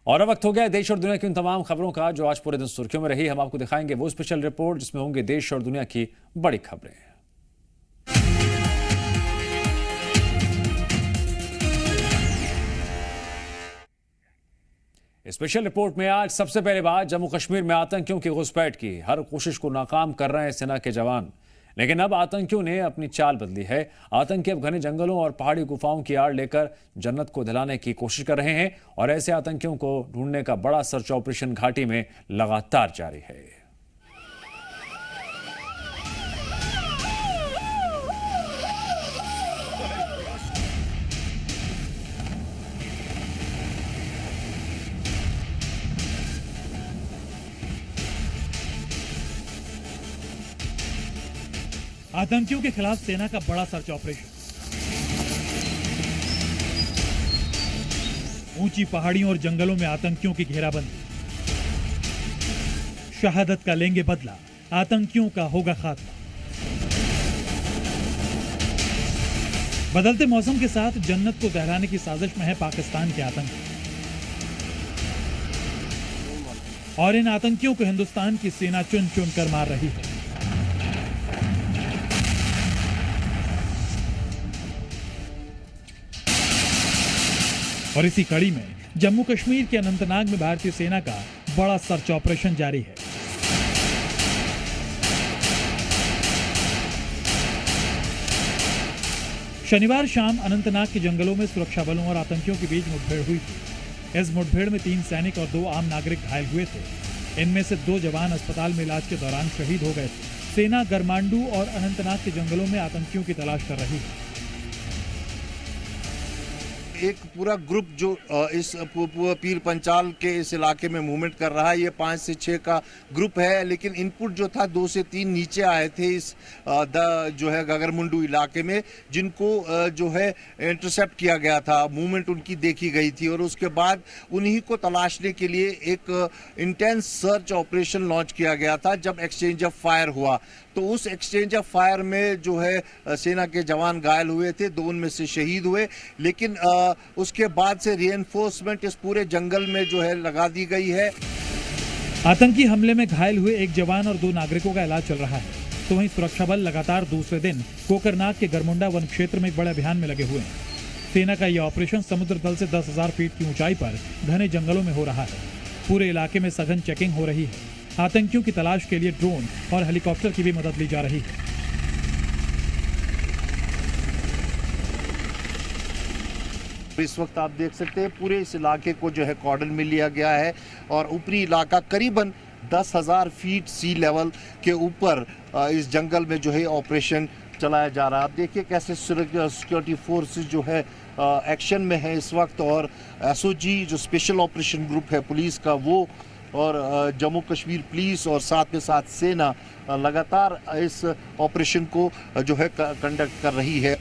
और अब वक्त हो गया देश और दुनिया की उन तमाम खबरों का जो आज पूरे दिन सुर्खियों में रही। हम आपको दिखाएंगे वो स्पेशल रिपोर्ट जिसमें होंगे देश और दुनिया की बड़ी खबरें। स्पेशल रिपोर्ट में आज सबसे पहले बात जम्मू कश्मीर में आतंकियों की घुसपैठ की। हर कोशिश को नाकाम कर रहे हैं सेना के जवान, लेकिन अब आतंकियों ने अपनी चाल बदली है। आतंकी अब घने जंगलों और पहाड़ी गुफाओं की आड़ लेकर जन्नत को दिलाने की कोशिश कर रहे हैं और ऐसे आतंकियों को ढूंढने का बड़ा सर्च ऑपरेशन घाटी में लगातार जारी है। आतंकियों के खिलाफ सेना का बड़ा सर्च ऑपरेशन। ऊंची पहाड़ियों और जंगलों में आतंकियों की घेराबंदी। शहादत का लेंगे बदला, आतंकियों का होगा खात्मा। बदलते मौसम के साथ जन्नत को दहराने की साजिश में है पाकिस्तान के आतंकी, और इन आतंकियों को हिंदुस्तान की सेना चुन चुन कर मार रही है। और इसी कड़ी में जम्मू कश्मीर के अनंतनाग में भारतीय सेना का बड़ा सर्च ऑपरेशन जारी है। शनिवार शाम अनंतनाग के जंगलों में सुरक्षा बलों और आतंकियों के बीच मुठभेड़ हुई थी। इस मुठभेड़ में 3 सैनिक और 2 आम नागरिक घायल हुए थे। इनमें से 2 जवान अस्पताल में इलाज के दौरान शहीद हो गए थे। सेना गरमांडू और अनंतनाग के जंगलों में आतंकियों की तलाश कर रही है। एक पूरा ग्रुप जो इस पीर पंचाल के इस इलाके में मूवमेंट कर रहा है, ये 5 से 6 का ग्रुप है, लेकिन इनपुट जो था 2 से 3 नीचे आए थे इस जो है गगरमुंडू इलाके में, जिनको जो है इंटरसेप्ट किया गया था। मूवमेंट उनकी देखी गई थी और उसके बाद उन्हीं को तलाशने के लिए एक इंटेंस सर्च ऑपरेशन लॉन्च किया गया था। जब एक्सचेंज ऑफ फायर हुआ तो उस एक्सचेंज ऑफ फायर में जो है सेना के जवान घायल हुए थे, 2 उनमें से शहीद हुए, लेकिन उसके बाद से रीएनफोर्समेंट इस पूरे जंगल में जो है लगा दी गई है। आतंकी हमले में घायल हुए 1 जवान और 2 नागरिकों का इलाज चल रहा है। तो वहीं सुरक्षा बल लगातार दूसरे दिन कोकरनाग के गरमुंडा वन क्षेत्र में एक बड़े अभियान में लगे हुए हैं। सेना का यह ऑपरेशन समुद्र तल से 10,000 फीट की ऊंचाई पर घने जंगलों में हो रहा है। पूरे इलाके में सघन चेकिंग हो रही है। आतंकियों की तलाश के लिए ड्रोन और हेलीकॉप्टर की भी मदद ली जा रही है। इस वक्त आप देख सकते हैं पूरे इस इलाके को जो है कॉर्डन में लिया गया है और ऊपरी इलाका करीबन 10,000 फीट सी लेवल के ऊपर इस जंगल में जो है ऑपरेशन चलाया जा रहा है। आप देखिए कैसे सिक्योरिटी फोर्सेस जो है एक्शन में है इस वक्त, और एसओजी जो स्पेशल ऑपरेशन ग्रुप है पुलिस का, वो और जम्मू कश्मीर पुलिस और साथ में साथ सेना लगातार इस ऑपरेशन को जो है कंडक्ट कर रही है।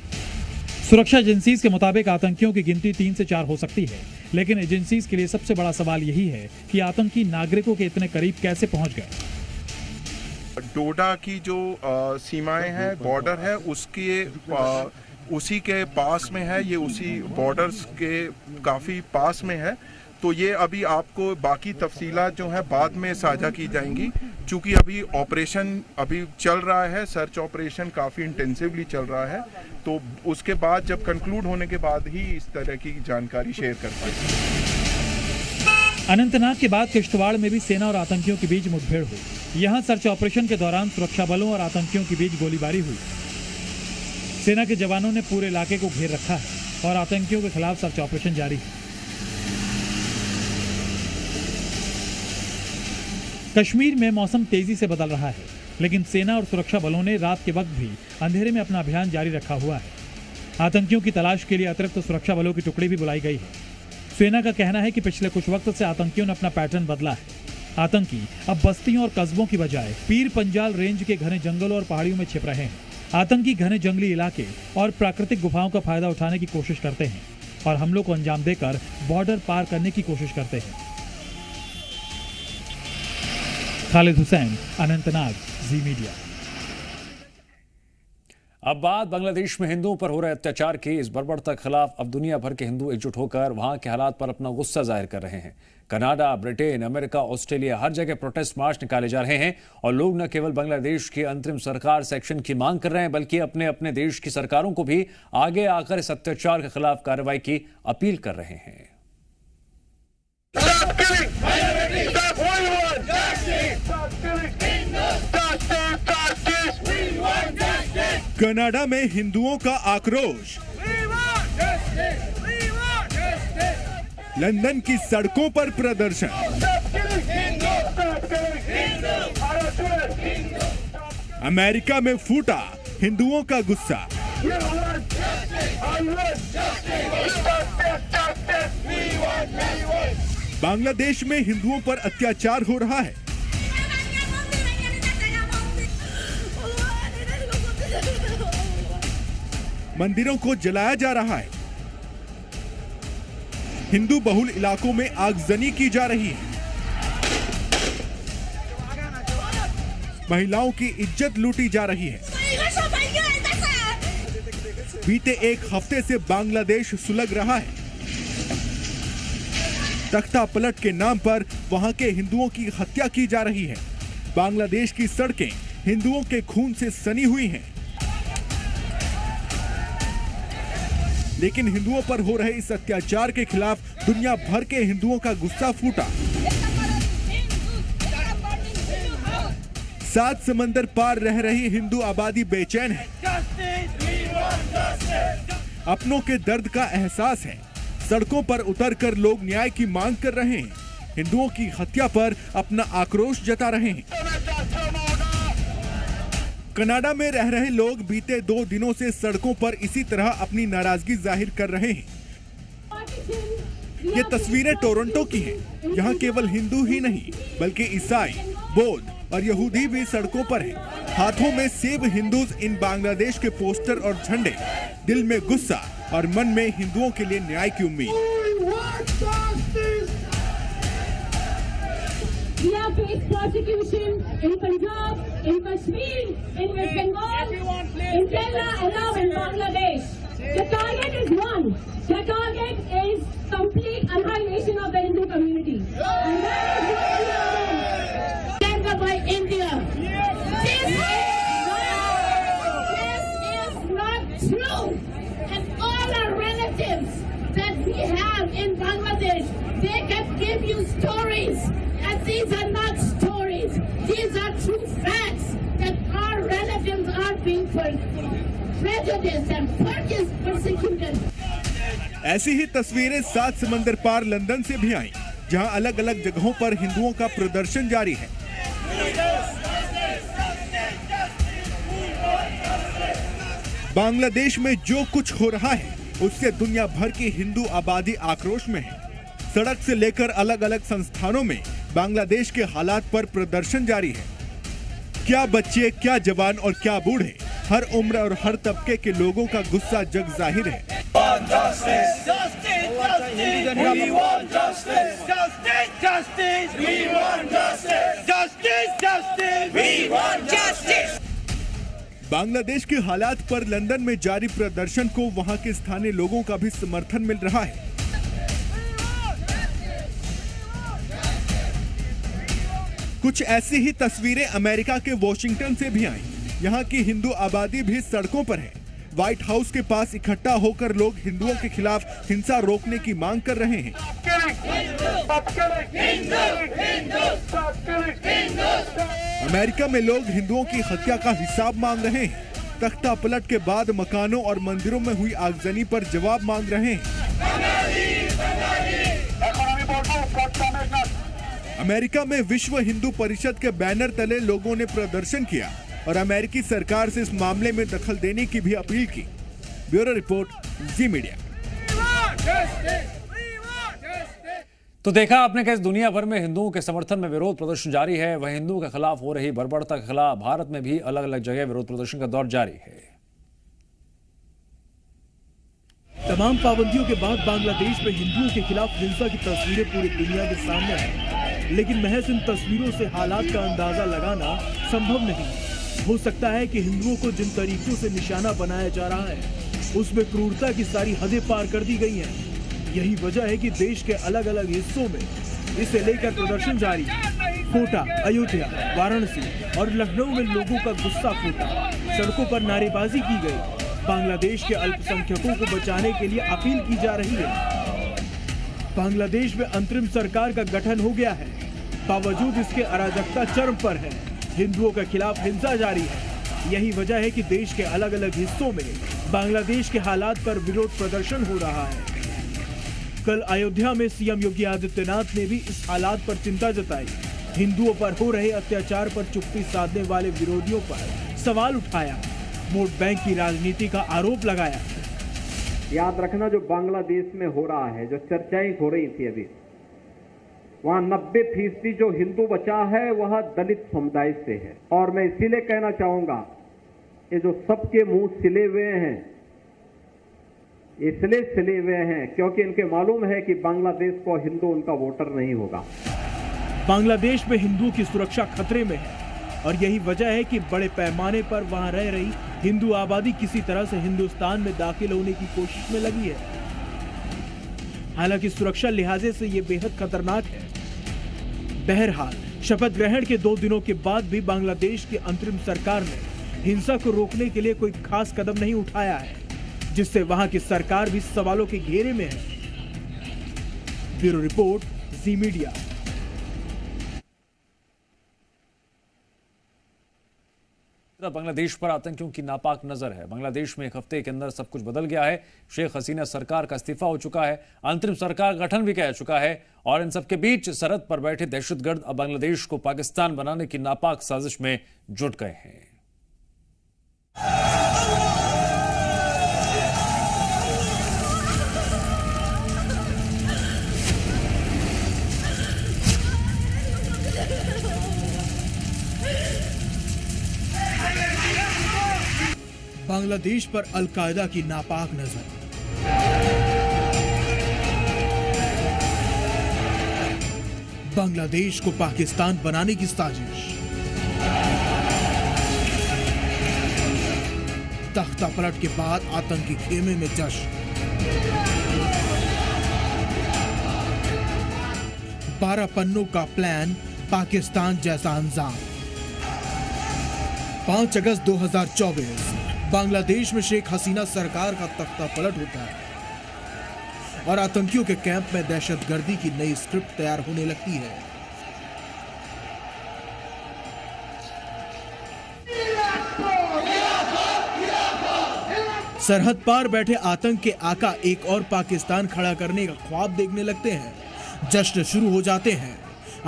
सुरक्षा एजेंसीज के मुताबिक आतंकियों की गिनती 3 से 4 हो सकती है, लेकिन एजेंसीज के लिए सबसे बड़ा सवाल यही है कि आतंकी नागरिकों के इतने करीब कैसे पहुंच गए। डोडा की जो सीमाएं हैं, बॉर्डर है, उसी के पास में है, ये उसी बॉर्डर्स के काफ़ी पास में है। तो ये अभी आपको बाकी तफसीलात जो है बाद में साझा की जाएंगी, क्योंकि अभी ऑपरेशन अभी चल रहा है, सर्च ऑपरेशन काफ़ी इंटेंसिवली चल रहा है। तो उसके बाद जब कंक्लूड होने के बाद ही इस तरह की जानकारी शेयर कर पाएंगे। अनंतनाग के बाद किश्तवाड़ में भी सेना और आतंकियों के बीच मुठभेड़ हुई। यहां सर्च ऑपरेशन के दौरान सुरक्षा बलों और आतंकियों के बीच गोलीबारी हुई। सेना के जवानों ने पूरे इलाके को घेर रखा है और आतंकियों के खिलाफ सर्च ऑपरेशन जारी है। कश्मीर में मौसम तेजी से बदल रहा है, लेकिन सेना और सुरक्षा बलों ने रात के वक्त भी अंधेरे में अपना अभियान जारी रखा हुआ है। आतंकियों की तलाश के लिए अतिरिक्त सुरक्षा बलों की टुकड़ी भी बुलाई गई है। सेना का कहना है कि पिछले कुछ वक्त से आतंकियों ने अपना पैटर्न बदला है। आतंकी अब बस्तियों और कस्बों की बजाय पीर पंजाल रेंज के घने जंगलों और पहाड़ियों में छिप रहे हैं। आतंकी घने जंगली इलाके और प्राकृतिक गुफाओं का फायदा उठाने की कोशिश करते हैं और हमलों को अंजाम देकर बॉर्डर पार करने की कोशिश करते हैं। खालिद हुसैन, अनंतनाग, जी मीडिया। अब बात बांग्लादेश में हिंदुओं पर हो रहे अत्याचार की। इस बर्बरता के खिलाफ अब दुनिया भर के हिंदू एकजुट होकर वहां के हालात पर अपना गुस्सा जाहिर कर रहे हैं। कनाडा, ब्रिटेन, अमेरिका, ऑस्ट्रेलिया, हर जगह प्रोटेस्ट मार्च निकाले जा रहे हैं और लोग न केवल बांग्लादेश की अंतरिम सरकार से एक्शन की मांग कर रहे हैं, बल्कि अपने अपने देश की सरकारों को भी आगे आकर इस अत्याचार के खिलाफ कार्रवाई की अपील कर रहे हैं। कनाडा में हिंदुओं का आक्रोश, लंदन की सड़कों पर प्रदर्शन, अमेरिका में फूटा हिंदुओं का गुस्सा, बांग्लादेश में हिंदुओं पर अत्याचार हो रहा है। मंदिरों को जलाया जा रहा है। हिंदू बहुल इलाकों में आगजनी की जा रही है। महिलाओं की इज्जत लूटी जा रही है। बीते एक हफ्ते से बांग्लादेश सुलग रहा है। तख्ता पलट के नाम पर वहां के हिंदुओं की हत्या की जा रही है। बांग्लादेश की सड़कें हिंदुओं के खून से सनी हुई हैं। लेकिन हिंदुओं पर हो रहे इस अत्याचार के खिलाफ दुनिया भर के हिंदुओं का गुस्सा फूटा। 7 समंदर पार रह रही हिंदू आबादी बेचैन है। अपनों के दर्द का एहसास है। सड़कों पर उतरकर लोग न्याय की मांग कर रहे हैं। हिंदुओं की हत्या पर अपना आक्रोश जता रहे हैं। कनाडा में रह रहे लोग बीते 2 दिनों से सड़कों पर इसी तरह अपनी नाराजगी जाहिर कर रहे हैं। ये तस्वीरें टोरंटो की हैं। यहाँ केवल हिंदू ही नहीं बल्कि ईसाई, बौद्ध और यहूदी भी सड़कों पर हैं। हाथों में सेव हिंदूज इन बांग्लादेश के पोस्टर और झंडे, दिल में गुस्सा और मन में हिंदुओं के लिए न्याय की उम्मीद। We have faced persecution in Punjab, in Kashmir, in West Bengal, in Kerala and now in Bangladesh. The target is one. The target is complete annihilation of the Hindu community. And that is what we are doing. By India. This is not true. And all our relatives that we have in Bangladesh, they can give you stories. And these are not stories. These are true facts that our relatives are being prejudiced and persecuted. ऐसी ही तस्वीरें 7 समंदर पार London से भी आईं, जहां अलग अलग जगहों पर हिंदुओं का प्रदर्शन जारी है। बांग्लादेश में जो कुछ हो रहा है उससे दुनिया भर की हिंदू आबादी आक्रोश में है। सड़क से लेकर अलग अलग संस्थानों में बांग्लादेश के हालात पर प्रदर्शन जारी है। क्या बच्चे, क्या जवान और क्या बूढ़े, हर उम्र और हर तबके के लोगों का गुस्सा जग जाहिर है। बांग्लादेश के हालात पर लंदन में जारी प्रदर्शन को वहां के स्थानीय लोगों का भी समर्थन मिल रहा है। कुछ ऐसी ही तस्वीरें अमेरिका के वॉशिंगटन से भी आईं। यहाँ की हिंदू आबादी भी सड़कों पर है। व्हाइट हाउस के पास इकट्ठा होकर लोग हिंदुओं के खिलाफ हिंसा रोकने की मांग कर रहे हैं। अमेरिका में लोग हिंदुओं की हत्या का हिसाब मांग रहे हैं। तख्ता पलट के बाद मकानों और मंदिरों में हुई आगजनी पर जवाब मांग रहे हैं। अमेरिका में विश्व हिंदू परिषद के बैनर तले लोगों ने प्रदर्शन किया और अमेरिकी सरकार से इस मामले में दखल देने की भी अपील की। ब्यूरो रिपोर्ट, जी मीडिया। तो देखा आपने कैसे दुनिया भर में हिंदुओं के समर्थन में विरोध प्रदर्शन जारी है। वह हिंदुओं के खिलाफ हो रही बर्बरता के खिलाफ भारत में भी अलग अलग जगह विरोध प्रदर्शन का दौर जारी है। तमाम पाबंदियों के बाद बांग्लादेश में हिंदुओं के खिलाफ हिंसा की तस्वीरें पूरी दुनिया के सामने हैं, लेकिन महज इन तस्वीरों से हालात का अंदाजा लगाना संभव नहीं। हो सकता है कि हिंदुओं को जिन तरीकों से निशाना बनाया जा रहा है उसमें क्रूरता की सारी हदें पार कर दी गई हैं। यही वजह है कि देश के अलग अलग हिस्सों में इसे लेकर प्रदर्शन जारी है। कोटा, अयोध्या, वाराणसी और लखनऊ में लोगों का गुस्सा फूटा, सड़कों पर नारेबाजी की गई। बांग्लादेश के अल्पसंख्यकों को बचाने के लिए अपील की जा रही है। बांग्लादेश में अंतरिम सरकार का गठन हो गया है, बावजूद इसके अराजकता चरम पर है। हिंदुओं के खिलाफ हिंसा जारी है। यही वजह है कि देश के अलग अलग हिस्सों में बांग्लादेश के हालात पर विरोध प्रदर्शन हो रहा है। कल अयोध्या में सीएम योगी आदित्यनाथ ने भी इस हालात पर चिंता जताई। हिंदुओं पर हो रहे अत्याचार पर चुप्पी साधने वाले विरोधियों पर सवाल उठाया, वोट बैंक की राजनीति का आरोप लगाया। याद रखना, जो बांग्लादेश में हो रहा है, जो चर्चाएं हो रही थी अभी, वहाँ 90% जो हिंदू बचा है वह दलित समुदाय से है। और मैं इसीलिए कहना चाहूंगा, ये जो सबके मुंह सिले हुए हैं, इसलिए सिले हुए हैं क्योंकि इनके मालूम है कि बांग्लादेश को हिंदू उनका वोटर नहीं होगा। बांग्लादेश में हिंदुओं की सुरक्षा खतरे में है और यही वजह है कि बड़े पैमाने पर वहां रह रही हिंदू आबादी किसी तरह से हिंदुस्तान में दाखिल होने की कोशिश में लगी है। हालांकि सुरक्षा लिहाजे से ये बेहद खतरनाक है। बहरहाल शपथ ग्रहण के 2 दिनों के बाद भी बांग्लादेश की अंतरिम सरकार ने हिंसा को रोकने के लिए कोई खास कदम नहीं उठाया है, जिससे वहां की सरकार भी सवालों के घेरे में है। ब्यूरो रिपोर्ट, जी मीडिया। बांग्लादेश पर आतंकियों की नापाक नजर है। बांग्लादेश में एक हफ्ते के अंदर सब कुछ बदल गया है। शेख हसीना सरकार का इस्तीफा हो चुका है, अंतरिम सरकार गठन भी कह चुका है और इन सबके बीच सरहद पर बैठे दहशतगर्द अब बांग्लादेश को पाकिस्तान बनाने की नापाक साजिश में जुट गए हैं। बांग्लादेश पर अल-कायदा की नापाक नजर। बांग्लादेश को पाकिस्तान बनाने की साजिश। तख्ता पलट के बाद आतंकी खेमे में जश्न। 12 पन्नों का प्लान, पाकिस्तान जैसा अंजाम। 5 अगस्त 2024 बांग्लादेश में शेख हसीना सरकार का तख्ता पलट होता है और आतंकियों के कैंप में दहशतगर्दी की नई स्क्रिप्ट तैयार होने लगती है। सरहद पार बैठे आतंक के आका एक और पाकिस्तान खड़ा करने का ख्वाब देखने लगते हैं। जश्न शुरू हो जाते हैं।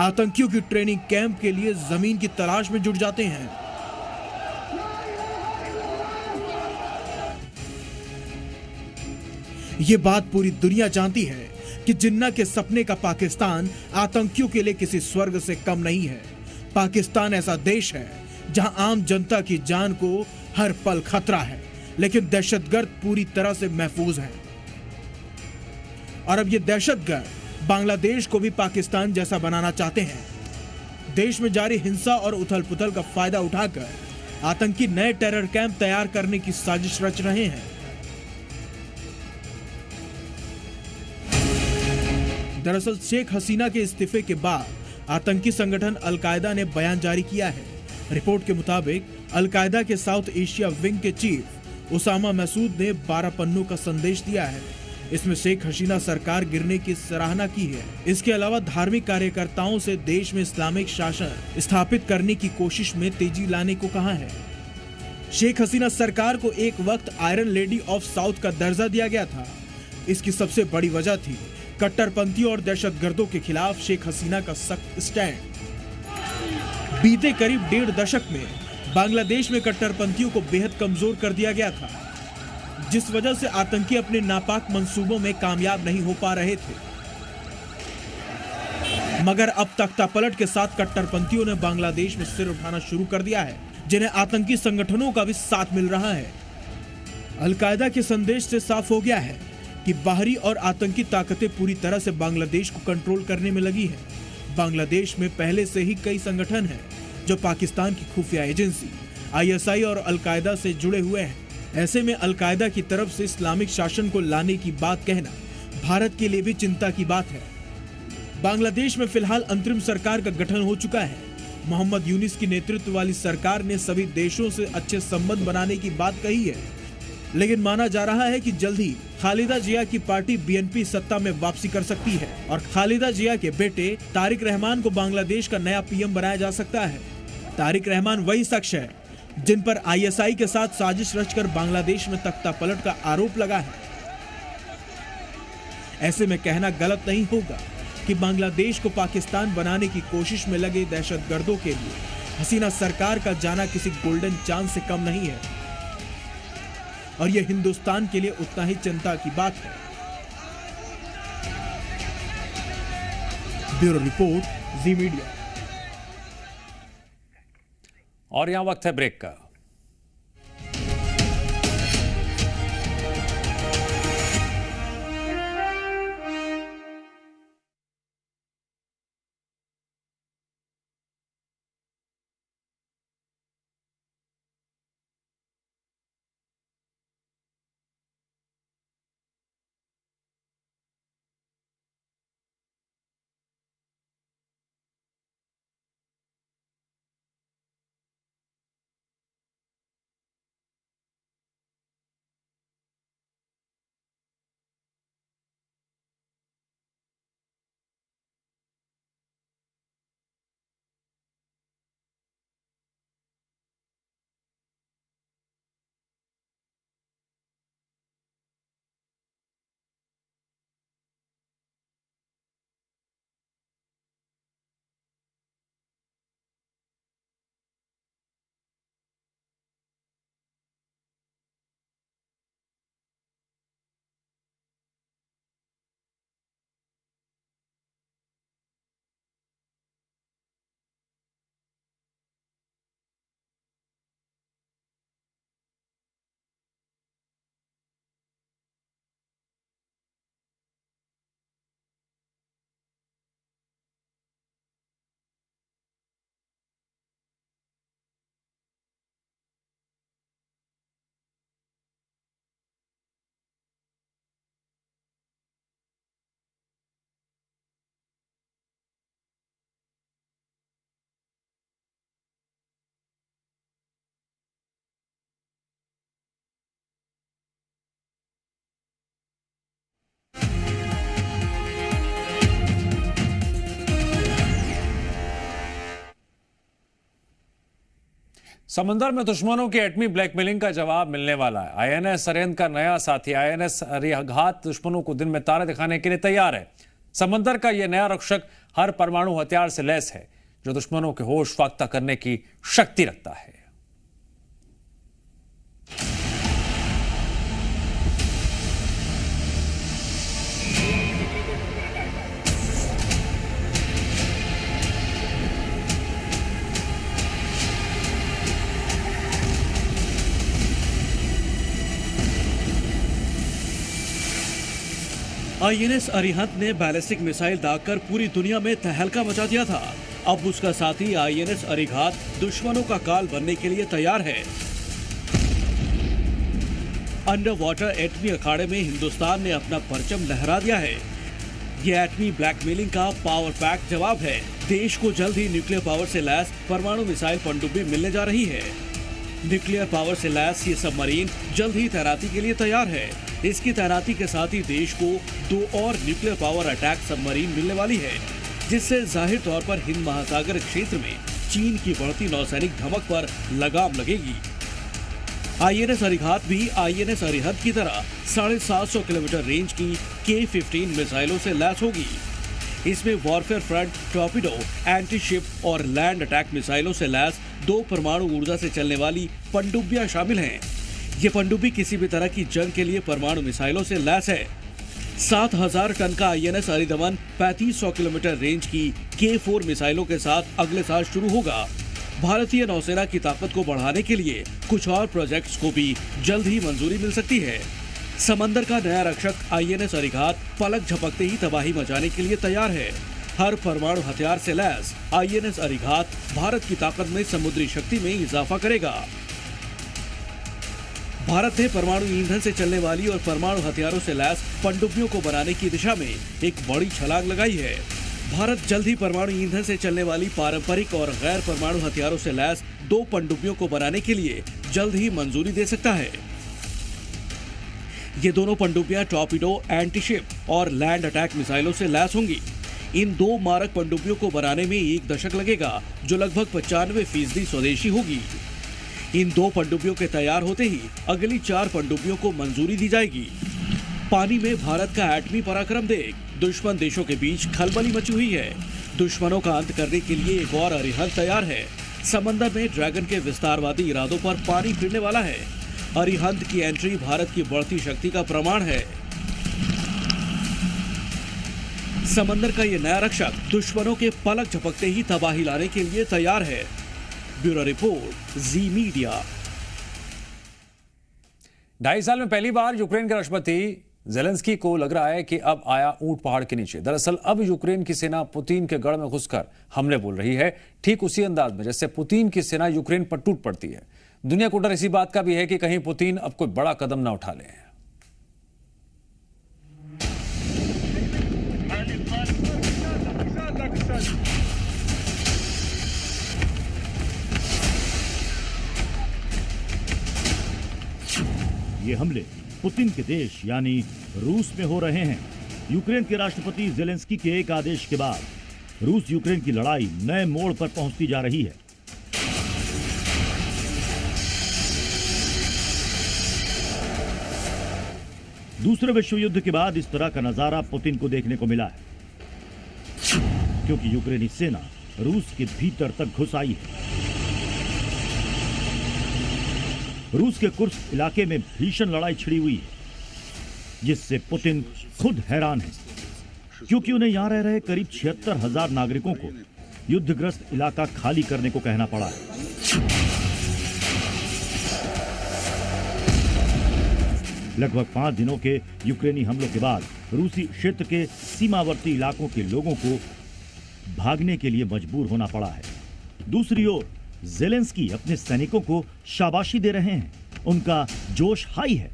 आतंकियों की ट्रेनिंग कैंप के लिए जमीन की तलाश में जुट जाते हैं। ये बात पूरी दुनिया जानती है कि जिन्ना के सपने का पाकिस्तान आतंकियों के लिए किसी स्वर्ग से कम नहीं है। पाकिस्तान ऐसा देश है जहां आम जनता की जान को हर पल खतरा है, लेकिन दहशतगर्द पूरी तरह से महफूज हैं। और अब ये दहशतगर्द बांग्लादेश को भी पाकिस्तान जैसा बनाना चाहते हैं। देश में जारी हिंसा और उथल पुथल का फायदा उठाकर आतंकी नए टेरर कैंप तैयार करने की साजिश रच रहे हैं। दरअसल शेख हसीना के इस्तीफे के बाद आतंकी संगठन अल-कायदा ने बयान जारी किया है। रिपोर्ट के मुताबिक अल-कायदा के साउथ एशिया विंग के चीफ उसामा मसूद ने 12 पन्नों का संदेश दिया है। इसमें शेख हसीना सरकार गिरने की सराहना की है। इसके अलावा धार्मिक कार्यकर्ताओं से देश में इस्लामिक शासन स्थापित करने की कोशिश में तेजी लाने को कहा है। शेख हसीना सरकार को एक वक्त आयरन लेडी ऑफ साउथ का दर्जा दिया गया था। इसकी सबसे बड़ी वजह थी कट्टरपंथियों और दहशतगर्दों के खिलाफ शेख हसीना का सख्त स्टैंड। बीते करीब 1.5 दशक में बांग्लादेश में कट्टरपंथियों को बेहद कमजोर कर दिया गया था, जिस वजह से आतंकी अपने नापाक मंसूबों में कामयाब नहीं हो पा रहे थे। मगर अब तख्तापलट के साथ कट्टरपंथियों ने बांग्लादेश में सिर उठाना शुरू कर दिया है, जिन्हें आतंकी संगठनों का भी साथ मिल रहा है। अल-कायदा के संदेश से साफ हो गया है कि बाहरी और आतंकी ताकतें पूरी तरह से बांग्लादेश को कंट्रोल करने में लगी हैं। बांग्लादेश में पहले से ही कई संगठन हैं जो पाकिस्तान की खुफिया एजेंसी आईएसआई और अलकायदा से जुड़े हुए हैं। ऐसे में अलकायदा की तरफ से इस्लामिक शासन को लाने की बात कहना भारत के लिए भी चिंता की बात है। बांग्लादेश में फिलहाल अंतरिम सरकार का गठन हो चुका है। मोहम्मद यूनिस की नेतृत्व वाली सरकार ने सभी देशों से अच्छे संबंध बनाने की बात कही है, लेकिन माना जा रहा है कि जल्द ही खालिदा जिया की पार्टी बीएनपी सत्ता में वापसी कर सकती है और खालिदा जिया के बेटे तारिक रहमान को बांग्लादेश का नया पीएम बनाया जा सकता है। तारिक रहमान वही शख्स है जिन पर आईएसआई के साथ साजिश रचकर बांग्लादेश में तख्ता पलट का आरोप लगा है। ऐसे में कहना गलत नहीं होगा कि बांग्लादेश को पाकिस्तान बनाने की कोशिश में लगे दहशतगर्दों के लिए हसीना सरकार का जाना किसी गोल्डन चांस से कम नहीं है और यह हिंदुस्तान के लिए उतना ही चिंता की बात है। ब्यूरो रिपोर्ट, जी मीडिया। और यहां वक्त है ब्रेक का। समंदर में दुश्मनों की एटमी ब्लैकमेलिंग का जवाब मिलने वाला है। आईएनएस अरिहंत का नया साथी आईएनएस अरिहंत दुश्मनों को दिन में तारे दिखाने के लिए तैयार है। समंदर का यह नया रक्षक हर परमाणु हथियार से लैस है, जो दुश्मनों के होश फाख्ता करने की शक्ति रखता है। आईएनएस अरिहंत ने बैलिस्टिक मिसाइल दागकर पूरी दुनिया में तहलका मचा दिया था। अब उसका साथी आईएनएस अरिहंत दुश्मनों का काल बनने के लिए तैयार है। अंडर वाटर एटमी अखाड़े में हिंदुस्तान ने अपना परचम लहरा दिया है। ये एटमी ब्लैकमेलिंग का पावर पैक जवाब है। देश को जल्द ही न्यूक्लियर पावर से लैस परमाणु मिसाइल पनडुब्बी मिलने जा रही है। न्यूक्लियर पावर से लैस ये सबमरीन जल्द ही तैनाती के लिए तैयार है। इसकी तैनाती के साथ ही देश को 2 और न्यूक्लियर पावर अटैक सबमरीन मिलने वाली है, जिससे जाहिर तौर पर हिंद महासागर क्षेत्र में चीन की बढ़ती नौसैनिक धमक पर लगाम लगेगी। आईएनएस अरिहंत भी आईएनएस अरिहंत की तरह 750 किलोमीटर रेंज की K-15 मिसाइलों से लैस होगी। इसमें warfare front, torpedo, anti ship और लैंड अटैक मिसाइलों से लैस 2 परमाणु ऊर्जा से चलने वाली पनडुब्बियां शामिल हैं। ये पनडुब्बी किसी भी तरह की जंग के लिए परमाणु मिसाइलों से लैस है। 7000 टन का आईएनएस अरिदमन 3500 किलोमीटर रेंज की K4 मिसाइलों के साथ अगले साल शुरू होगा। भारतीय नौसेना की ताकत को बढ़ाने के लिए कुछ और प्रोजेक्ट्स को भी जल्द ही मंजूरी मिल सकती है। समंदर का नया रक्षक आईएनएस अरिहंत पलक झपकते ही तबाही मचाने के लिए तैयार है। हर परमाणु हथियार से लैस आईएनएस अरिहंत भारत की ताकत में समुद्री शक्ति में इजाफा करेगा। भारत ने परमाणु ईंधन से चलने वाली और परमाणु हथियारों से लैस पनडुब्बियों को बनाने की दिशा में एक बड़ी छलांग लगाई है। भारत जल्द ही परमाणु ईंधन से चलने वाली पारंपरिक और गैर परमाणु हथियारों से लैस 2 पनडुब्बियों को बनाने के लिए जल्द ही मंजूरी दे सकता है। ये दोनों पनडुब्बियां टॉर्पीडो, एंटीशिप और लैंड अटैक मिसाइलों से लैस होंगी। इन 2 मारक पनडुब्बियों को बनाने में 1 दशक लगेगा, जो लगभग 95% स्वदेशी होगी। इन 2 पनडुब्बियों के तैयार होते ही अगली 4 पनडुब्बियों को मंजूरी दी जाएगी। पानी में भारत का एटमी पराक्रम देख दुश्मन देशों के बीच खलबली मची हुई है। दुश्मनों का अंत करने के लिए एक और अरिहंत तैयार है। समंदर में ड्रैगन के विस्तारवादी इरादों पर पानी फिरने वाला है। अरिहंत की एंट्री भारत की बढ़ती शक्ति का प्रमाण है। समंदर का ये नया रक्षक दुश्मनों के पलक झपकते ही तबाही लाने के लिए तैयार है। ब्यूरो रिपोर्ट, जी मीडिया। 2.5 साल में पहली बार यूक्रेन के राष्ट्रपति जेलेंस्की को लग रहा है कि अब आया ऊंट पहाड़ के नीचे। दरअसल अब यूक्रेन की सेना पुतिन के गढ़ में घुसकर हमले बोल रही है, ठीक उसी अंदाज में जैसे पुतिन की सेना यूक्रेन पर टूट पड़ती है। दुनिया को डर इसी बात का भी है कि कहीं पुतिन अब कोई बड़ा कदम ना उठा ले। ये हमले पुतिन के देश यानी रूस में हो रहे हैं। यूक्रेन के राष्ट्रपति जेलेंस्की के एक आदेश के बाद रूस यूक्रेन की लड़ाई नए मोड़ पर पहुंचती जा रही है। दूसरे विश्व युद्ध के बाद इस तरह का नजारा पुतिन को देखने को मिला है, क्योंकि यूक्रेनी सेना रूस के भीतर तक घुस आई है। रूस के कुर्स्क इलाके में भीषण लड़ाई छिड़ी हुई है, जिससे पुतिन खुद हैरान है, क्योंकि उन्हें यहां रह रहे करीब 76,000 नागरिकों को युद्धग्रस्त इलाका खाली करने को कहना पड़ा है। लगभग 5 दिनों के यूक्रेनी हमलों के बाद रूसी क्षेत्र के सीमावर्ती इलाकों के लोगों को भागने के लिए मजबूर होना पड़ा है। दूसरी ओर जेलेंस्की अपने सैनिकों को शाबाशी दे रहे हैं, उनका जोश हाई है।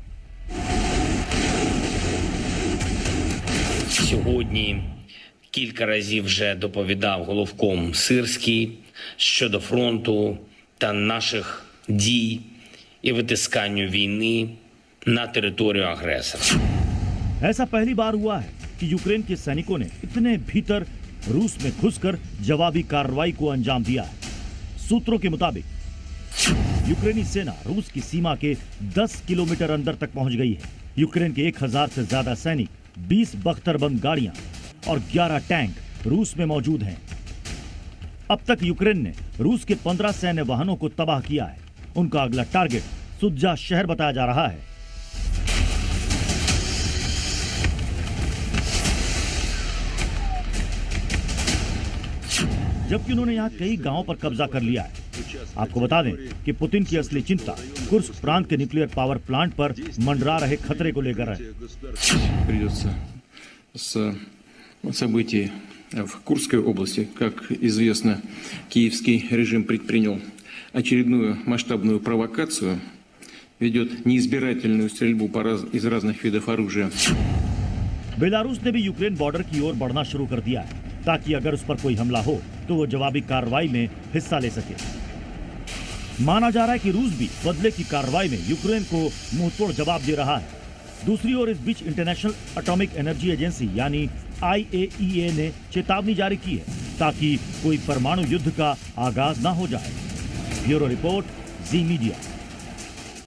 Сьогодні кілька разів вже доповідав головком Сирський щодо фронту та наших дій і витисканню війни на територію агресора. ऐसा पहली बार हुआ है कि यूक्रेन के सैनिकों ने इतने भीतर रूस में घुसकर जवाबी कार्रवाई को अंजाम दिया है। सूत्रों के मुताबिक यूक्रेनी सेना रूस की सीमा के 10 किलोमीटर अंदर तक पहुंच गई है। यूक्रेन के 1000 से ज्यादा सैनिक, 20 बख्तरबंद गाड़ियां और 11 टैंक रूस में मौजूद हैं। अब तक यूक्रेन ने रूस के 15 सैन्य वाहनों को तबाह किया है। उनका अगला टारगेट सुज्जा शहर बताया जा रहा है। जबकि उन्होंने यहाँ कई गांवों पर कब्जा कर लिया है। आपको बता दें कि पुतिन की असली चिंता कुर्स्क प्रांत के न्यूक्लियर पावर प्लांट पर मंडरा रहे खतरे को लेकर है। Придется с событий в Курской области, как известно, киевский режим предпринял очередную масштабную провокацию, ведет неизбирательную стрельбу из разных видов оружия. बेलारूस ने भी यूक्रेन बॉर्डर की ओर बढ़ना शुरू कर दिया है, ताकि अगर उस पर कोई हमला हो तो वो जवाबी कार्रवाई में हिस्सा ले सके। माना जा रहा है कि रूस भी बदले की कार्रवाई में यूक्रेन को मुंहतोड़ जवाब दे रहा है। दूसरी ओर इस बीच इंटरनेशनल एटॉमिक एनर्जी एजेंसी यानी IAEA ने चेतावनी जारी की है, ताकि कोई परमाणु युद्ध का आगाज ना हो जाए। ब्यूरो रिपोर्ट, जी मीडिया।